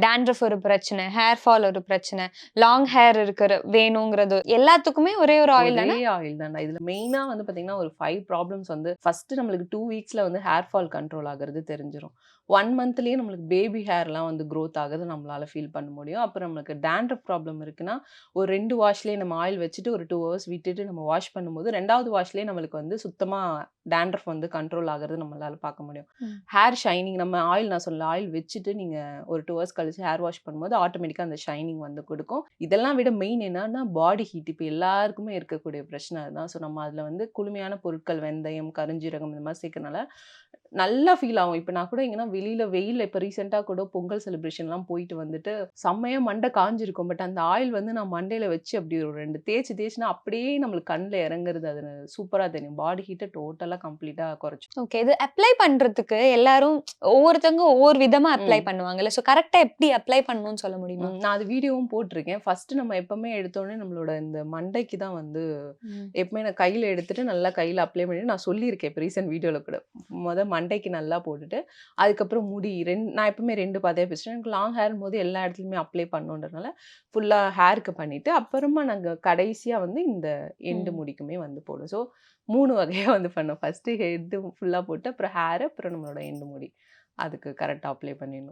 Dandruff ஒரு பிரச்சனை, hair fall ஒரு பிரச்சனை, லாங் ஹேர் வேணுங்கிறது எல்லாத்துக்குமே ஒரே ஒரு ஆயில் ஒரே தானே? ஆயில் தான்டா. இதுல மெயினா வந்து பாத்தீங்கன்னா, ஒரு 5 ப்ராப்ளம்ஸ் வந்து ஃபர்ஸ்ட் நம்மளுக்கு 2 வீக்ஸ்ல வந்து ஹேர் ஃபால் கண்ட்ரோல் ஆகுறது தெரிஞ்சிரும். 1 மந்த்லயே நம்மளுக்கு பேபி ஹேர்லாம் வந்து குரோத் ஆகுது நம்மளால ஃபீல் பண்ண முடியும். அப்புறம் நம்மளுக்கு டாண்ட்ரஃப் ப்ராப்ளம் இருக்குன்னா, ஒரு 2 வாஷ்லயே நம்ம ஆயில் வச்சுட்டு ஒரு 2 ஹவர்ஸ் விட்டுட்டு நம்ம வாஷ் பண்ணும்போது 2வது வாஷ்லயே நம்மளுக்கு வந்து சுத்தமா டாண்ட்ரஃப் வந்து கண்ட்ரோல் ஆகுறது நம்மளால பார்க்க முடியும். ம். ஹேர் ஷைனிங் நம்ம ஆயில் நான் சொல்லல ஆயில் வச்சுட்டு நீங்க ஒரு 2 ஹவர்ஸ் கழிச்சு ஹேர் வாஷ் பண்ணும்போது ஆட்டோமேட்டிக்கா அந்த ஷைனிங் வந்து குடுக்கும். இதெல்லாம் விட மெயின் என்னன்னா பாடி ஹீட். இப்ப எல்லாருக்குமே இருக்கக்கூடிய பிரச்சனை அதுதான். ஸோ நம்ம அதுல வந்து குளுமையான பொருட்கள் வெந்தயம், கருஞ்சீரகம் இந்த மாரி சேர்க்கறனால நல்லா ஃபீல் ஆகும். இப்ப நான் கூட எங்கன்னா வெளியில வெயில்ல இப்ப ரீசென்ட்டா கூட பொங்கல் செலிப்ரேஷன்லாம் போயிட்டு வந்துட்டு, செம்மையா மண்டை காய்ஞ்சிருக்கும். பட் அந்த ஆயில் வந்து நான் மண்டையில வச்சு அப்படி ஒரு 2 தேய்ச்சுனா அப்படியே நம்மளுக்கு கண்ல இறங்குறது. அது சூப்பரா தெரியும். பாடி ஹீட்ட டோட்டலா கம்ப்ளீட்டா குறைச்சுரும். ஓகே. இது அப்ளை பண்றதுக்கு எல்லாரும் ஒவ்வொருத்தவங்க ஒவ்வொரு விதமா அப்ளை ம். பண்ணுவாங்கல்ல. ஸோ கரெக்ட்டா எப்படி அப்ளை பண்ணணும்னு சொல்ல முடியுமா? நான் அது வீடியோவும் போட்டிருக்கேன். ஃபர்ஸ்ட் நம்ம எப்பவுமே எடுத்தோனே நம்மளோட இந்த மண்டைக்கு தான் வந்து ம். எப்பவுமே நான் கையில எடுத்துட்டு நல்லா கையில அப்ளை பண்ணிட்டு நான் சொல்லியிருக்கேன். இப்ப ரீசென்ட் வீடியோல கூட. மண்டைக்கு நல்லா போட்டுட்டு, அதுக்கப்புறம் முடி நான் எப்பவுமே 2 பாதையா பிரிச்சுட்டேன். எனக்கு லாங் ஹேர்ங்கும்போது எல்லா இடத்துலயுமே அப்ளை பண்ணணுன்றதுனால, ஃபுல்லா ஹேருக்கு பண்ணிட்டு, அப்புறமா நாங்க கடைசியா வந்து இந்த எண்டு ம். முடிக்குமே வந்து போடுவோம். ஸோ 3 வகையா வந்து பண்ணோம். ஃபர்ஸ்ட் ஹெட் ஃபுல்லா போட்டு, அப்புறம் ஹேர், அப்புறம் நம்மளோட எண்டு முடி. அதுக்கு கரெக்ட்டா அப்ளை பண்ணிடணும்.